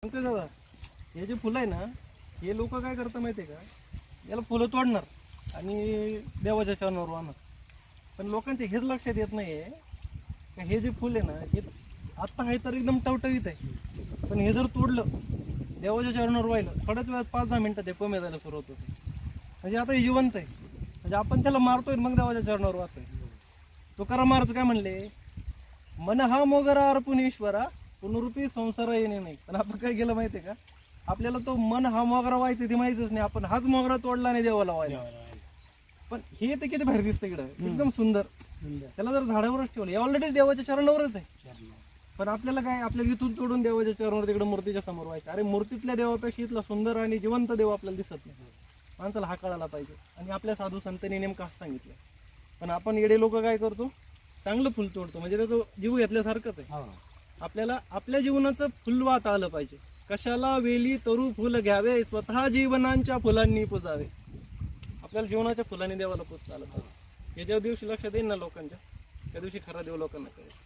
पंकज दादा, हे जे फुलं आहे ना, हे लोक काय करतात माहिती आहे का, याला फुलं तोडणार आणि देवाच्या चरणावर वाहणार. पण लोकांचे हेच लक्षात येत नाही आहे का हे जे फुल आहे ना, हे आत्ता आहे तर एकदम टवटवीत आहे, पण हे जर तोडलं देवाच्या चरणावर वाहिलं थोड्याच वेळात 5-10 मिनिटात ते कोमे जायला सुरुवात होते. म्हणजे आता हे जिवंत आहे, म्हणजे आपण त्याला मारतोय मग देवाच्या चरणावर वाहतोय. तुकाराम महाराज काय म्हणले, मन हा मोगरा अर्पुन ईश्वरा पुनरुपी संसार येणे नाही. पण आपण काय केलं माहितीये का, आपल्याला तो मन हा मोगरा व्हायचा ते माहितीच नाही, आपण हाच मोगरा तोडला आणि देवाला व्हायला. पण हे तर किती भारी दिसतं इकडं, एकदम सुंदर. त्याला जर झाडावरच ठेवलं, हे ऑलरेडी देवाच्या चरणावरच आहे. पण आपल्याला काय, आपल्याला इथून तोडून देवाच्या चरणावर तिकडे मूर्तीच्या समोर व्हायचं. अरे मूर्तीतल्या देवापेक्षा इथला सुंदर आणि जिवंत देव आपल्याला दिसत नाही. माणसाला हा कळायला पाहिजे. आणि आपल्या साधू संतांनी नेमकं असं सांगितलं. पण आपण येडे लोक काय करतो, चांगलं फुल तोडतो, म्हणजे त्याचं जीव घेतल्यासारखंच आहे. आपल्याला आपल्या जीवनाचं फुल वाहता आलं पाहिजे. कशाला वेली तरू फुल घ्यावे, स्वतः जीवनांच्या फुलांनी पुजावे. आपल्याला जीवनाच्या फुलांनी देवाला पुजता आलं पाहिजे. हे ज्या दिवशी लक्षात येईल ना लोकांच्या, त्या दिवशी खरा देव लोकांना कळेल.